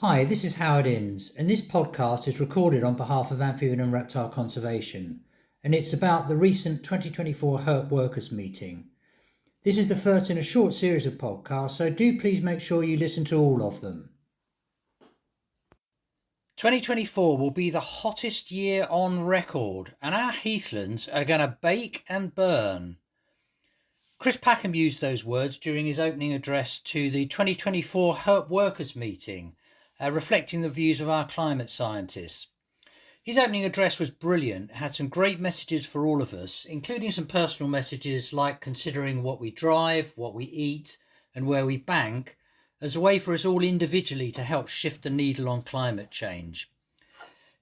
Hi, this is Howard Innes, and this podcast is recorded on behalf of Amphibian and Reptile Conservation, and it's about the recent 2024 Herp Workers Meeting. This is the first in a short series of podcasts, so do please make sure you listen to all of them. 2024 will be the hottest year on record, and our heathlands are going to bake and burn. Chris Packham used those words during his opening address to the 2024 Herp Workers Meeting, reflecting the views of our climate scientists. His opening address was brilliant, had some great messages for all of us, including some personal messages like considering what we drive, what we eat, and where we bank, as a way for us all individually to help shift the needle on climate change.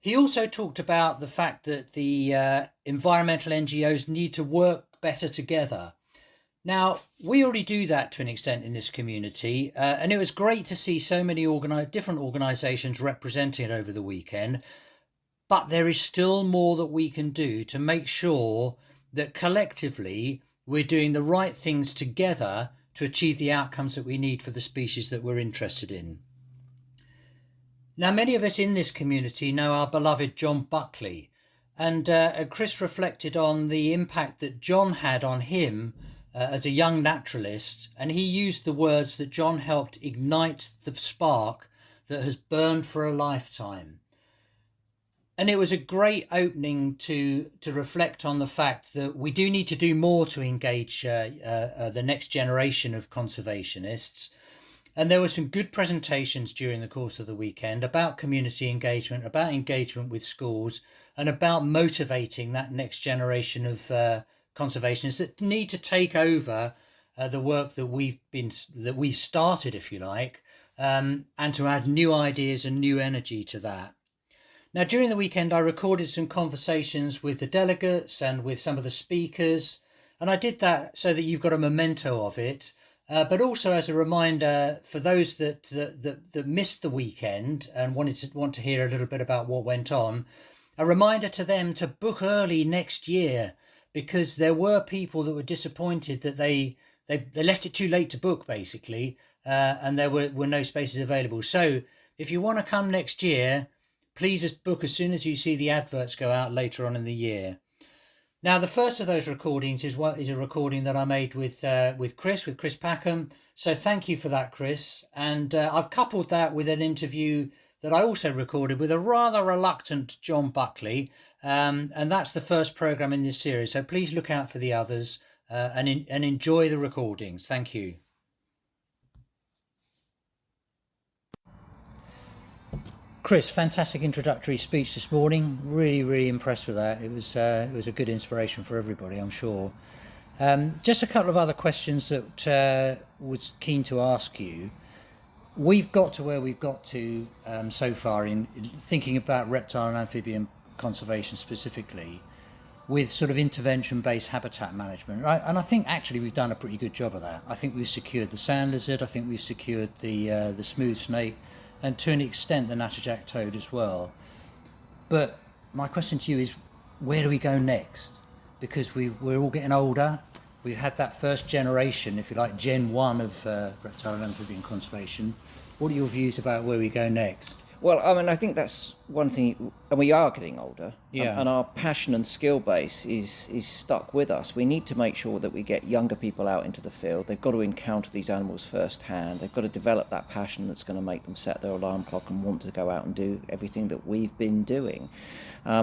He also talked about the fact that the environmental NGOs need to work better together. Now, we already do that to an extent in this community, and it was great to see so many different organisations represented over the weekend, but there is still more that we can do to make sure that collectively we're doing the right things together to achieve the outcomes that we need for the species that we're interested in. Now, many of us in this community know our beloved John Buckley, and Chris reflected on the impact that John had on him as a young naturalist, and he used the words that John helped ignite the spark that has burned for a lifetime. And it was a great opening to reflect on the fact that we do need to do more to engage the next generation of conservationists. And there were some good presentations during the course of the weekend about community engagement, about engagement with schools, and about motivating that next generation of conservationists that need to take over the work that we've started, if you like, and to add new ideas and new energy to that. Now, during the weekend, I recorded some conversations with the delegates and with some of the speakers, and I did that so that you've got a memento of it, but also as a reminder for those that missed the weekend and want to hear a little bit about what went on, a reminder to them to book early next year, because there were people that were disappointed that they left it too late to book, basically, and there were no spaces available. So if you want to come next year, please just book as soon as you see the adverts go out later on in the year. Now, the first of those recordings is a recording that I made with Chris Packham. So thank you for that, Chris. And I've coupled that with an interview that I also recorded with a rather reluctant John Buckley. And that's the first programme in this series. So please look out for the others and enjoy the recordings. Thank you. Chris, fantastic introductory speech this morning. Really, really impressed with that. It was a good inspiration for everybody, I'm sure. Just a couple of other questions that was keen to ask you. We've got to where we've got to so far in thinking about reptile and amphibian conservation specifically, with sort of intervention-based habitat management, right? And I think actually we've done a pretty good job of that. I think we've secured the sand lizard. I think we've secured the smooth snake, and to an extent the natterjack toad as well. But my question to you is, where do we go next? Because we're all getting older. We've had that first generation, if you like, Gen 1 of reptile and amphibian conservation. What are your views about where we go next? Well, I mean, I think that's one thing, and we are getting older, Yeah. and our passion and skill base is stuck with us. We need to make sure that we get younger people out into the field. They've got to encounter these animals firsthand. They've got to develop that passion that's going to make them set their alarm clock and want to go out and do everything that we've been doing.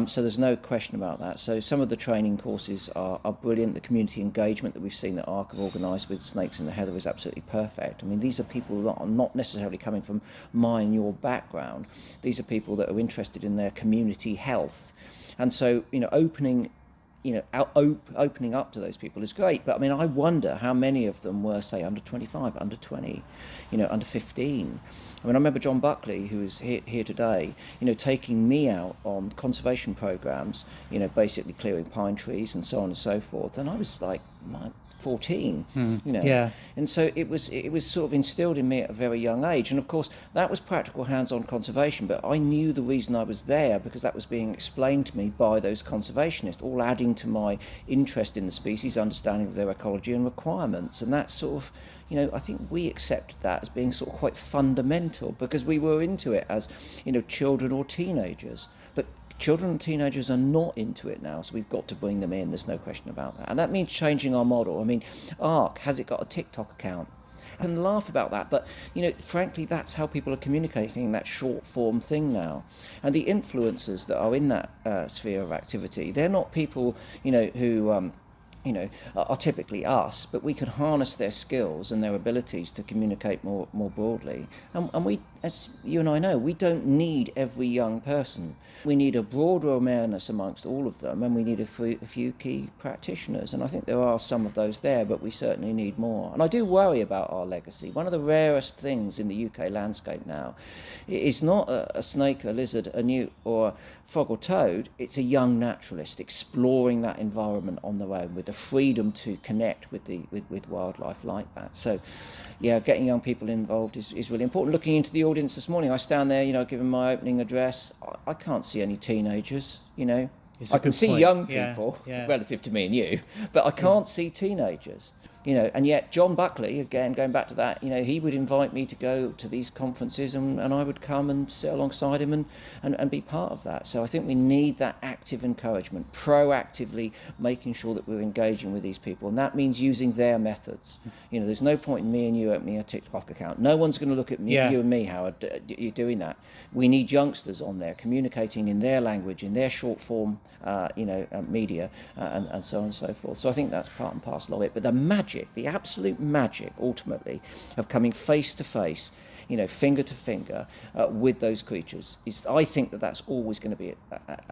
So there's no question about that. So some of the training courses are brilliant. The community engagement that we've seen that ARG have organised with Snakes in the Heather is absolutely perfect. I mean, these are people that are not necessarily coming from my and your background. These are people that are interested in their community health. And so, opening up to those people is great. But I mean, I wonder how many of them were, say, under 25, under 20, under 15. I mean, I remember John Buckley, who is here today, taking me out on conservation programs, basically clearing pine trees and so on and so forth. And I was like, 14, Yeah. And so it was sort of instilled in me at a very young age. And of course, that was practical hands-on conservation, but I knew the reason I was there because that was being explained to me by those conservationists, all adding to my interest in the species, understanding of their ecology and requirements. And that sort of, I think we accepted that as being sort of quite fundamental because we were into it as, children or teenagers. But children and teenagers are not into it now, so we've got to bring them in. There's no question about that. And that means changing our model. I mean, ARG, has it got a TikTok account? I can laugh about that, but, frankly, that's how people are communicating, that short form thing now. And the influencers that are in that sphere of activity, they're not people, who are typically us, but we can harness their skills and their abilities to communicate more broadly. And we, as you and I know, we don't need every young person. We need a broader awareness amongst all of them, and we need a few key practitioners. And I think there are some of those there, but we certainly need more. And I do worry about our legacy. One of the rarest things in the UK landscape now is not a snake, a lizard, a newt, or a frog or toad. It's a young naturalist exploring that environment on their own with the freedom to connect with wildlife like that. So, yeah, getting young people involved is really important. Looking into the audience this morning, I stand there, giving my opening address. I can't see any teenagers, I can see young people relative to me and you, but I can't see teenagers. And yet John Buckley, again, going back to that, he would invite me to go to these conferences and I would come and sit alongside him and be part of that. So I think we need that active encouragement, proactively making sure that we're engaging with these people. And that means using their methods. There's no point in me and you opening a TikTok account. No one's going to look at me, you and me, Howard, you're doing that. We need youngsters on there communicating in their language, in their short form, media, and so on and so forth. So I think that's part and parcel of it. But the absolute magic, ultimately, of coming face to face, finger to finger with those creatures I think that's always going to be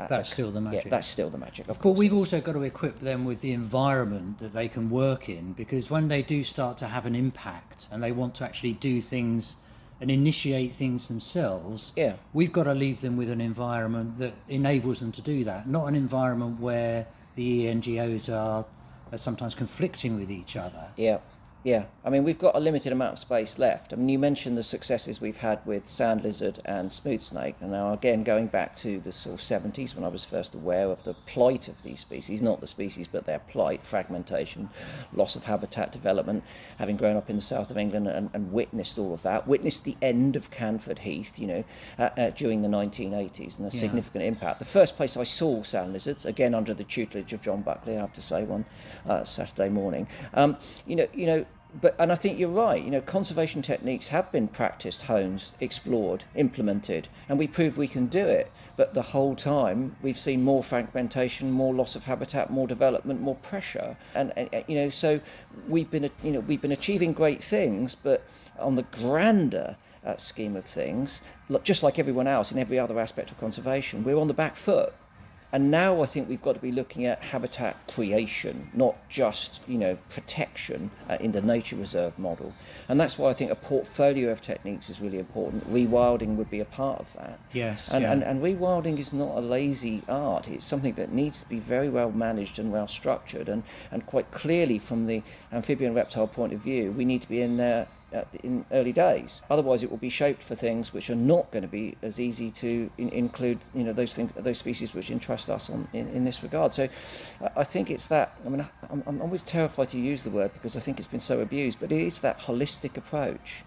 that's still the magic. Yeah, that's still the magic. Of course, we've also got to equip them with the environment that they can work in, because when they do start to have an impact and they want to actually do things and initiate things themselves, we've got to leave them with an environment that enables them to do that, not an environment where the NGOs are sometimes conflicting with each other. Yeah. I mean, we've got a limited amount of space left. I mean, you mentioned the successes we've had with sand lizard and smooth snake. And now, again, going back to the sort of 70s when I was first aware of the plight of these species, not the species, but their plight, fragmentation, loss of habitat development, having grown up in the south of England and witnessed all of that, witnessed the end of Canford Heath, during the 1980s and the significant impact. The first place I saw sand lizards, again, under the tutelage of John Buckley, I have to say, one Saturday morning, and I think you're right, conservation techniques have been practiced, honed, explored, implemented, and we proved we can do it. But the whole time we've seen more fragmentation, more loss of habitat, more development, more pressure. And so we've been achieving great things, but on the grander scheme of things, just like everyone else in every other aspect of conservation, we're on the back foot. And now I think we've got to be looking at habitat creation, not just, protection in the nature reserve model. And that's why I think a portfolio of techniques is really important. Rewilding would be a part of that. Yes. And rewilding is not a lazy art. It's something that needs to be very well managed and well structured. And quite clearly from the amphibian and reptile point of view, we need to be in there in early days. Otherwise, it will be shaped for things which are not going to be as easy to include, those species which interest us in this regard. So, I think it's that. I mean, I'm always terrified to use the word because I think it's been so abused, but it is that holistic approach.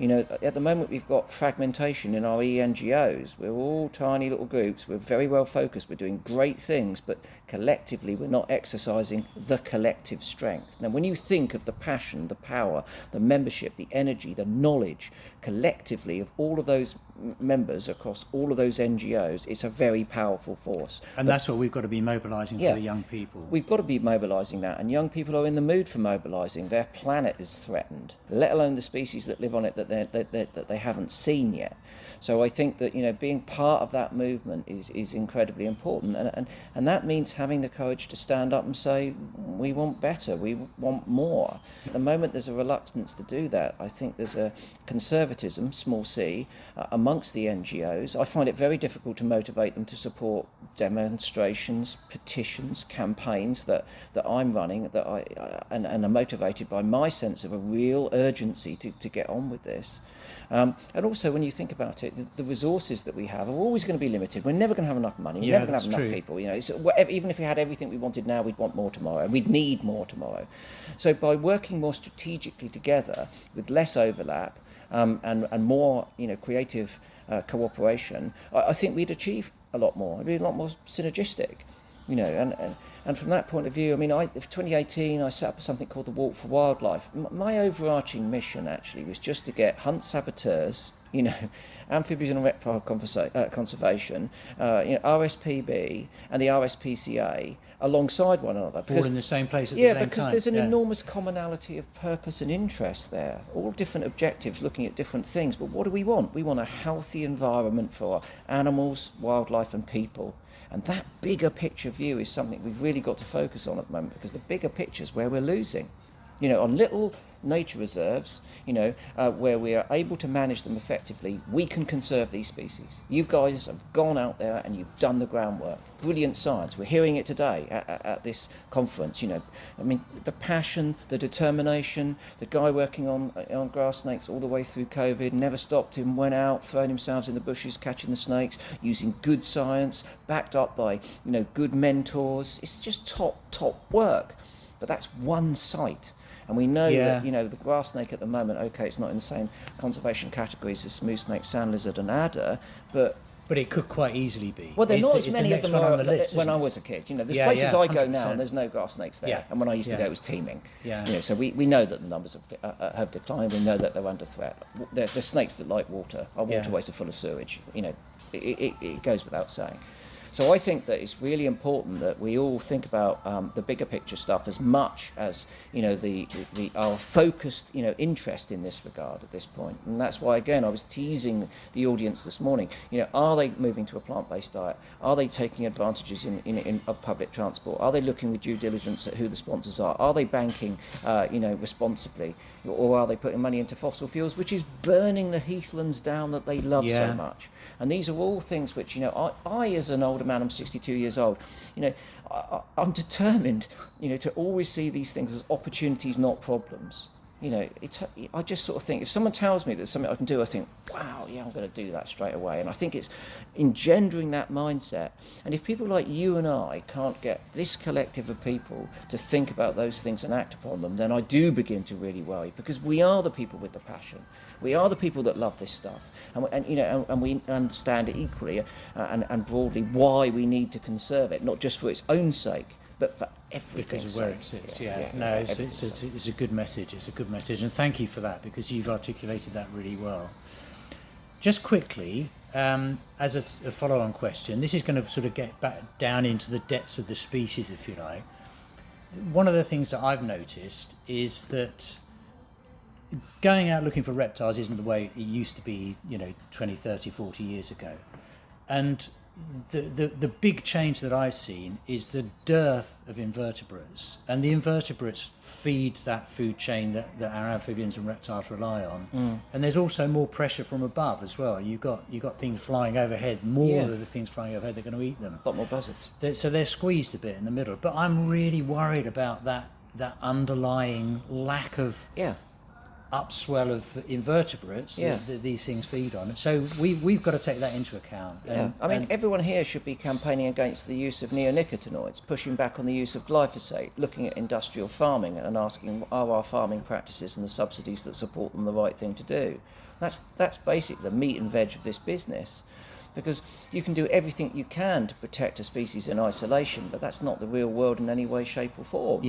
At the moment we've got fragmentation in our ENGOs. We're all tiny little groups. We're very well focused. We're doing great things, but collectively we're not exercising the collective strength. Now, when you think of the passion, the power, the membership, the energy, the knowledge, collectively of all of those members across all of those NGOs, it's a very powerful force. And that's what we've got to be mobilising for the young people. We've got to be mobilising that, and young people are in the mood for mobilising. Their planet is threatened, let alone the species that live on it that they haven't seen yet. So I think that being part of that movement is incredibly important, and that means having the courage to stand up and say we want better, we want more. At the moment there's a reluctance to do that. I think there's a conservatism, small c, among amongst the NGOs. I find it very difficult to motivate them to support demonstrations, petitions, campaigns that I'm running, and are motivated by my sense of a real urgency to get on with this. And also, when you think about it, the resources that we have are always going to be limited. We're never going to have enough money. We're never going to have enough people. It's whatever, even if we had everything we wanted now, we'd want more tomorrow, and we'd need more tomorrow. So by working more strategically together with less overlap, and more, creative cooperation, I think we'd achieve a lot more. It'd be a lot more synergistic, and from that point of view, in 2018, I set up something called the Walk for Wildlife. My overarching mission actually was just to get hunt saboteurs, Amphibian and Reptile Conservation, RSPB and the RSPCA alongside one another. All in the same place at the same time. Yeah, because there's an enormous commonality of purpose and interest there. All different objectives, looking at different things. But what do we want? We want a healthy environment for our animals, wildlife and people. And that bigger picture view is something we've really got to focus on at the moment, because the bigger picture is where we're losing. On little nature reserves, where we are able to manage them effectively, we can conserve these species. You guys have gone out there and you've done the groundwork. Brilliant science. We're hearing it today at this conference. The passion, the determination, the guy working on grass snakes all the way through COVID, never stopped him, went out, throwing himself in the bushes, catching the snakes, using good science, backed up by, good mentors. It's just top work. But that's one site. And we know that, the grass snake at the moment, it's not in the same conservation categories as smooth snake, sand lizard and adder, but it could quite easily be. Well, there are not as many of them when I was a kid. There's places I go now and there's no grass snakes there. And when I used to go, it was teeming. So we know that the numbers have declined. We know that they're under threat. They're snakes that like water. Our waterways are full of sewage. It goes without saying. So I think that it's really important that we all think about the bigger picture stuff as much as our focused interest in this regard at this point. And that's why, again, I was teasing the audience this morning. Are they moving to a plant-based diet? Are they taking advantages of public transport? Are they looking with due diligence at who the sponsors are? Are they banking responsibly, or are they putting money into fossil fuels, which is burning the heathlands down that they love so much? And these are all things which I as an older man, I'm 62 years old, I'm determined, to always see these things as opportunities, not problems. I just sort of think, if someone tells me there's something I can do, I think, wow, I'm going to do that straight away. And I think it's engendering that mindset. And if people like you and I can't get this collective of people to think about those things and act upon them, then I do begin to really worry, because we are the people with the passion. We are the people that love this stuff, and we understand it equally and broadly why we need to conserve it, not just for its own sake, but for everything. Because of where it sits, it's a good message. It's a good message, and thank you for that, because you've articulated that really well. Just quickly, as a follow-on question, this is going to sort of get back down into the depths of the species, if you like. One of the things that I've noticed is that going out looking for reptiles isn't the way it used to be, 20, 30, 40 years ago. And the big change that I've seen is the dearth of invertebrates. And the invertebrates feed that food chain that our amphibians and reptiles rely on. And there's also more pressure from above as well. You've got things flying overhead, more of the things flying overhead, they're going to eat them. A lot more buzzards. So they're squeezed a bit in the middle. But I'm really worried about that underlying lack of upswell of invertebrates that these things feed on. So we've got to take that into account. Everyone here should be campaigning against the use of neonicotinoids, pushing back on the use of glyphosate, looking at industrial farming and asking, are our farming practices and the subsidies that support them the right thing to do? That's basically the meat and veg of this business. Because you can do everything you can to protect a species in isolation, but that's not the real world in any way, shape or form.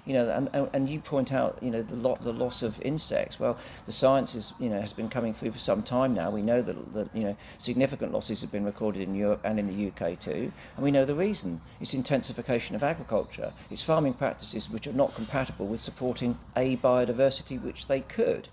And you point out, the loss of insects. Well, the science is, has been coming through for some time now. We know that significant losses have been recorded in Europe and in the UK too, and we know the reason. It's intensification of agriculture. It's farming practices which are not compatible with supporting a biodiversity which they could.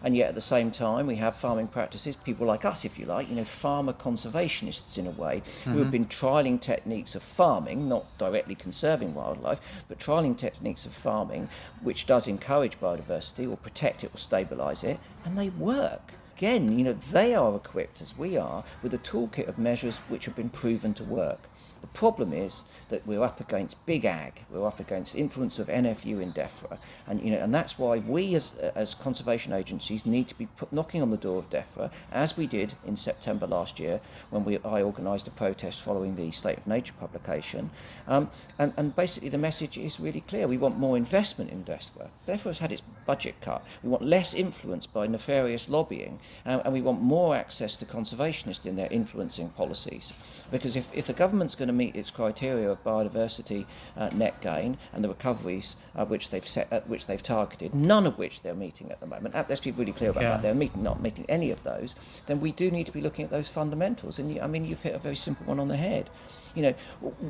And yet at the same time, we have farming practices, people like us, if you like, farmer conservationists in a way, who have been trialling techniques of farming, not directly conserving wildlife, but trialling techniques of farming, which does encourage biodiversity or protect it or stabilise it, and they work. again, they are equipped, as we are, with a toolkit of measures which have been proven to work. The problem is that we're up against big ag, we're up against influence of NFU in DEFRA, and that's why we as conservation agencies need to be knocking on the door of DEFRA, as we did in September last year when I organised a protest following the State of Nature publication. And basically the message is really clear. We want more investment in DEFRA. DEFRA has had its budget cut. We want less influence by nefarious lobbying, and we want more access to conservationists in their influencing policies. Because if the government's going to meet its criteria of biodiversity net gain and the recoveries which they've targeted, none of which they're meeting at the moment, let's be really clear about that, they're not meeting any of those, then we do need to be looking at those fundamentals. And you've hit a very simple one on the head.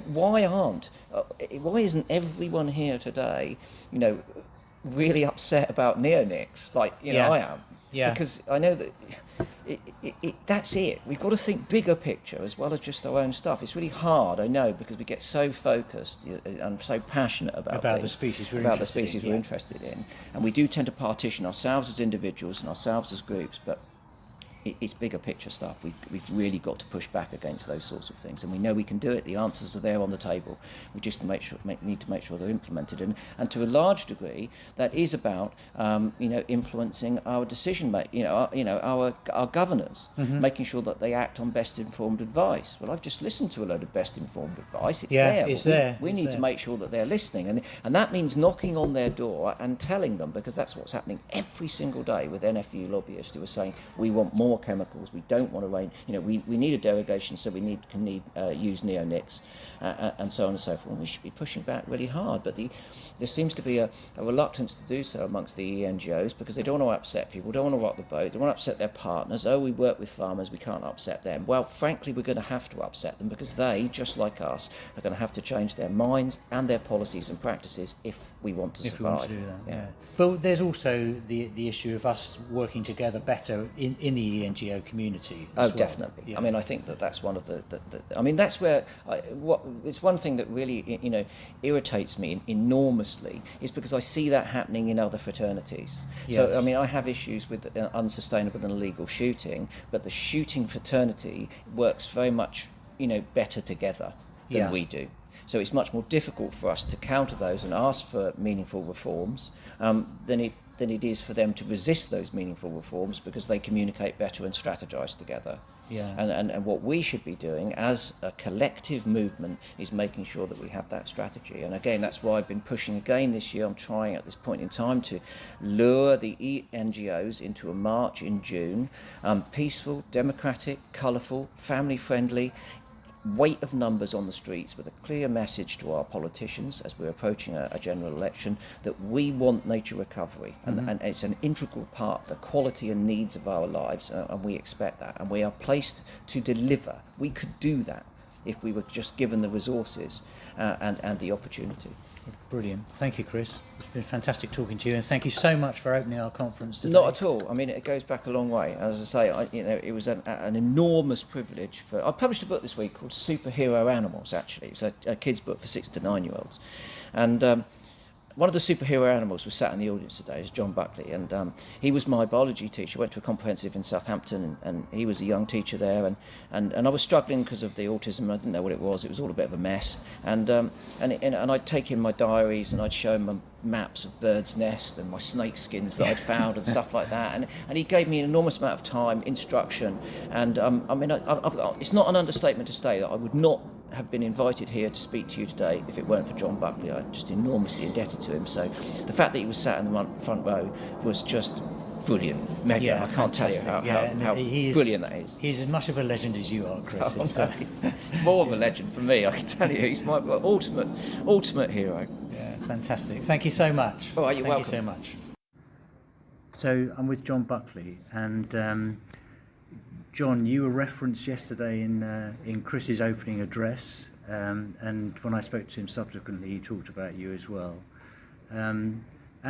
Why isn't everyone here today, really upset about neonics, like I am? Yeah. Because I know that that's it. We've got to think bigger picture as well as just our own stuff. It's really hard, I know, because we get so focused and so passionate about the species we're interested in, and we do tend to partition ourselves as individuals and ourselves as groups, but it's bigger picture stuff. We've really got to push back against those sorts of things, and we know we can do it. The answers are there on the table. We just need to make sure they're implemented, and to a large degree, that is about influencing our decision making. Our governors, making sure that they act on best informed advice. Well, I've just listened to a load of best informed advice. It's there. We need to make sure that they're listening, and that means knocking on their door and telling them, because that's what's happening every single day with NFU lobbyists who are saying we want more chemicals, we don't want to rain, we need a derogation, so we can use neonics, and so on and so forth. And we should be pushing back really hard, but there seems to be a reluctance to do so amongst the NGOs, because they don't want to upset people, don't want to rock the boat, they want to upset their partners. We work with farmers, we can't upset them. Well, frankly, we're going to have to upset them, because they, just like us, are going to have to change their minds and their policies and practices if we want to survive. We want to do that, yeah. But there's also the issue of us working together better in the NGO community as well. Definitely. Yeah. I think that's one of the that's where it's one thing that really irritates me enormously, is because I see that happening in other fraternities. Yes. So I have issues with unsustainable and illegal shooting, but the shooting fraternity works very much better together than we do. So it's much more difficult for us to counter those and ask for meaningful reforms than it is for them to resist those meaningful reforms, because they communicate better and strategize together. Yeah. And what we should be doing as a collective movement is making sure that we have that strategy. And again, that's why I've been pushing again this year. I'm trying at this point in time to lure the NGOs into a march in June, peaceful, democratic, colourful, family-friendly, weight of numbers on the streets, with a clear message to our politicians as we're approaching a general election that we want nature recovery, and it's an integral part of the quality and needs of our lives, and we expect that, and we are placed to deliver. We could do that if we were just given the resources and the opportunity. Brilliant. Thank you, Chris. It's been fantastic talking to you, and thank you so much for opening our conference today. Not at all. It goes back a long way. As I say, it was an enormous privilege. I published a book this week called Superhero Animals, actually. It's a kid's book for 6 to 9-year-olds. And one of the superhero animals was sat in the audience today, is John Buckley, and he was my biology teacher. Went to a comprehensive in Southampton, and he was a young teacher there, and I was struggling because of the autism. I didn't know what it was. It was all a bit of a mess, and I'd take in my diaries, and I'd show him maps of birds' nest and my snake skins that I'd found and stuff like that, and he gave me an enormous amount of time, instruction, and it's not an understatement to say that I would not have been invited here to speak to you today if it weren't for John Buckley. I'm just enormously indebted to him. So the fact that he was sat in the front row was just brilliant. Mega. Yeah, I can't tell you how brilliant that is. He's as much of a legend as you are, Chris. More of a legend for me, I can tell you. He's my ultimate hero. Yeah, fantastic. Thank you so much. All right, you're welcome. Thank you so much. So I'm with John Buckley, and John, you were referenced yesterday in Chris's opening address, and when I spoke to him subsequently, he talked about you as well. And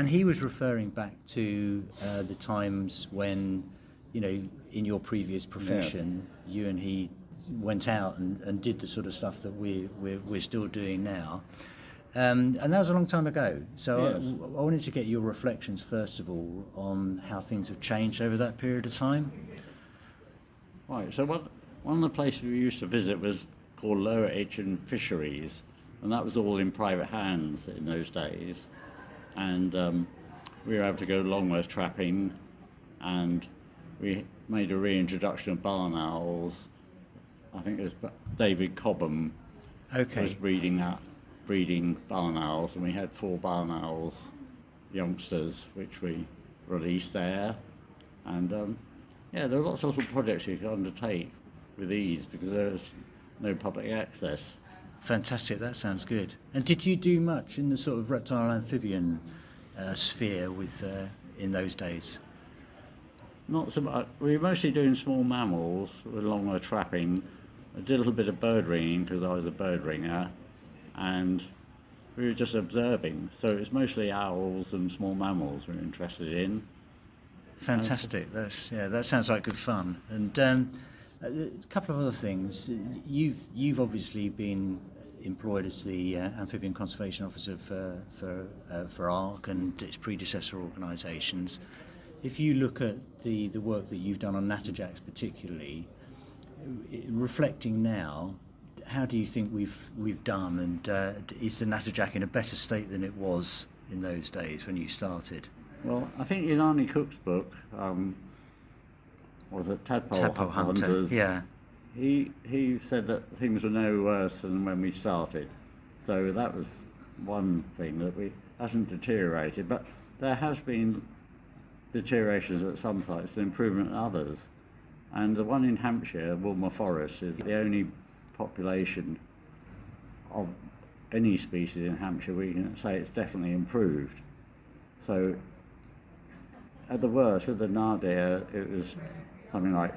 he was referring back to the times when, in your previous profession, you and he went out and did the sort of stuff that we're still doing now. And that was a long time ago. So Yes. I wanted to get your reflections, first of all, on how things have changed over that period of time. Right, so one of the places we used to visit was called Lower Itchen Fisheries, and that was all in private hands in those days. And we were able to go longworth trapping, and we made a reintroduction of barn owls. I think it was David Cobham was Okay. breeding barn owls, and we had 4 barn owls, youngsters, which we released there. And there are lots of little projects you can undertake with ease because there's no public access. Fantastic, that sounds good. And did you do much in the sort of reptile amphibian sphere with in those days? Not so much. We were mostly doing small mammals with longworth trapping. I did a little bit of bird ringing because I was a bird ringer, and we were just observing. So it's mostly owls and small mammals we were interested in. Fantastic. That sounds like good fun. And a couple of other things. You've obviously been employed as the Amphibian Conservation Officer for ARG and its predecessor organisations. If you look at the work that you've done on natterjacks particularly, reflecting now, how do you think we've done, and is the natterjack in a better state than it was in those days when you started? Well, I think in Arnie Cook's book, was it Tadpole Hunters? Yeah. He said that things were no worse than when we started. So that was one thing that hasn't deteriorated, but there has been deteriorations at some sites and improvement at others. And the one in Hampshire, Woolmer Forest, is the only population of any species in Hampshire we can say it's definitely improved. So at the worst, with the nadir, it was something like,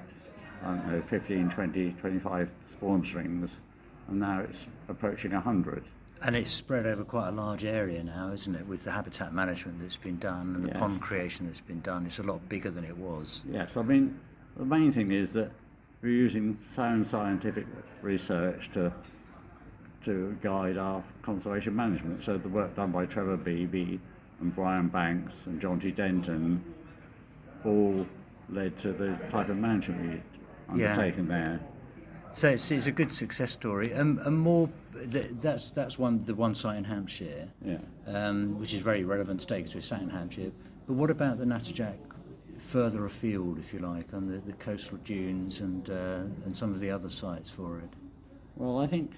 I don't know, 15, 20, 25 spawn strings, and now it's approaching 100. And it's spread over quite a large area now, isn't it, with the habitat management that's been done and the Yes. pond creation that's been done. It's a lot bigger than it was. Yes, I mean, the main thing is that we're using sound scientific research to guide our conservation management. So the work done by Trevor Beebe and Brian Banks and John T. Denton all led to the type of management we've undertaken there. So it's a good success story. And more, that's the one site in Hampshire, Yeah. which is very relevant today because we're sat in Hampshire. But what about the natterjack further afield, if you like, on the coastal dunes and some of the other sites for it? Well, I think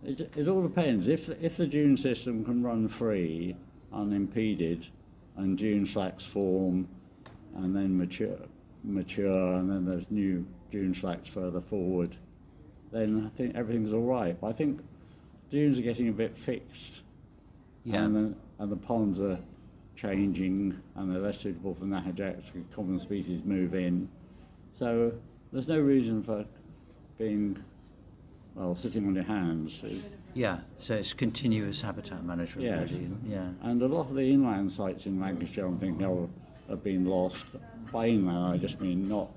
it all depends. If the dune system can run free, unimpeded, and dune slacks form, and then mature, and then there's new dune slacks further forward, then I think everything's all right. But I think dunes are getting a bit fixed, and the ponds are changing, and they're less suitable for natterjacks because common species move in. So there's no reason for being, sitting on your hands. Yeah, so it's continuous habitat management, Yes. really. Yeah. And a lot of the inland sites in Lancashire, I'm thinking, have been lost. By inland, I just mean not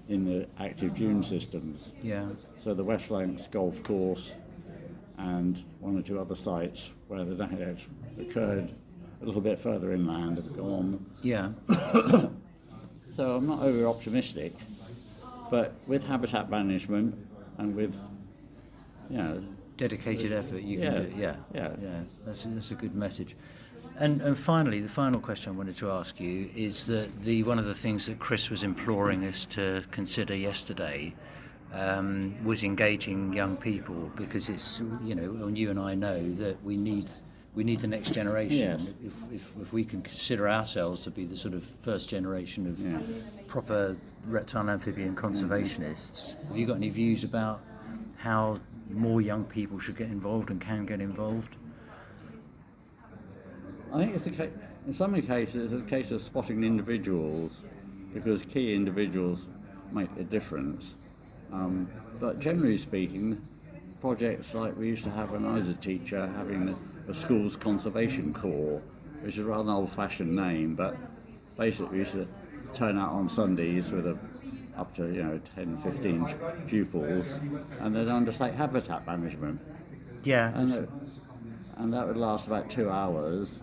in the active dune systems. Yeah. So the West Lancs Golf Course and one or two other sites where the natterjacks occurred a little bit further inland have gone. Yeah. So I'm not over optimistic, but with habitat management and with, Dedicated effort, you can do it. Yeah. Yeah. That's a good message. And finally, the final question I wanted to ask you is that one of the things that Chris was imploring us to consider yesterday was engaging young people, because it's, and you and I know that we need the next generation. Yes. If we can consider ourselves to be the sort of first generation of proper reptile amphibian conservationists, have you got any views about how more young people should get involved and can get involved? I think in some cases it's a case of spotting individuals, because key individuals make a difference. But generally speaking, projects like we used to have when I was a teacher, having a school's conservation corps, which is a rather old-fashioned name, but basically we used to turn out on Sundays with up to 10, 15 pupils, and they'd undertake habitat management. Yeah. And that would last about 2 hours.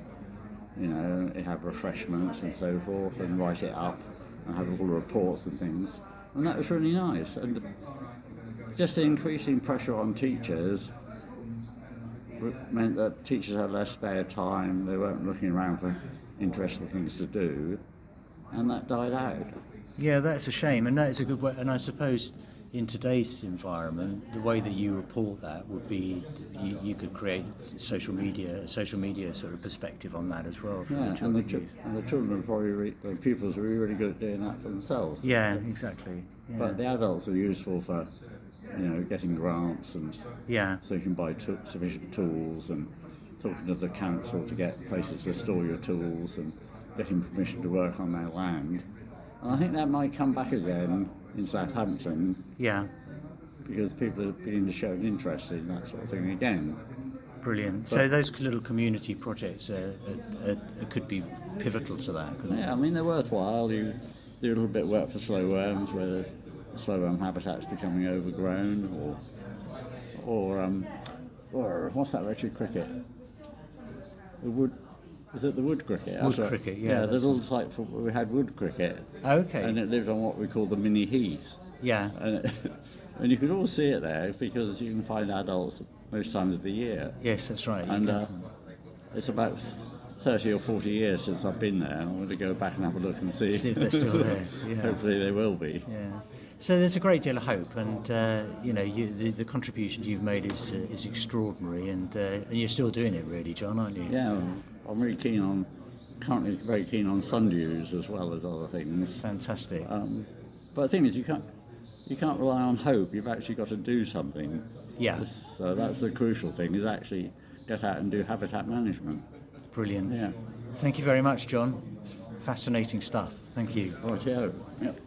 You know, you have refreshments and so forth, and write it up, and have all the reports and things. And that was really nice. And just the increasing pressure on teachers meant that teachers had less spare time. They weren't looking around for interesting things to do, and that died out. Yeah, that's a shame, and that is a good way. And I suppose in today's environment, the way that you report that would be you could create social media sort of perspective on that as well. For Yeah, the children and the children are probably the pupils are really good at doing that for themselves. Yeah, exactly. Yeah. But the adults are useful for, getting grants, and Yeah. so you can buy sufficient tools, and talking to the council to get places to store your tools, and getting permission to work on their land. And I think that might come back again in Southampton, Yeah. because people are beginning to show an interest in that sort of thing again. Brilliant. So those little community projects could be pivotal to that, couldn't Yeah, I mean, they're worthwhile. You do a little bit of work for slow worms, where the slow worm habitat's becoming overgrown, or what's that Richard cricket? The wood. Is it the wood cricket? Wood cricket, yeah, Yeah, that's there's a little site for we had wood cricket. Okay. And it lived on what we call the mini heath. Yeah. And you could all see it there, because you can find adults most times of the year. Yes, that's right. And it's about 30 or 40 years since I've been there, and I want to go back and have a look and see if they're still there. Yeah. Hopefully they will be. Yeah. So there's a great deal of hope, and the contribution you've made is extraordinary, and you're still doing it, really, John, aren't you? Yeah, I'm really currently very keen on sundews as well as other things. Fantastic. But the thing is, you can't rely on hope. You've actually got to do something. Yeah. So that's the crucial thing, is actually get out and do habitat management. Brilliant. Yeah. Thank you very much, John. Fascinating stuff. Thank you. Rightio. Yep.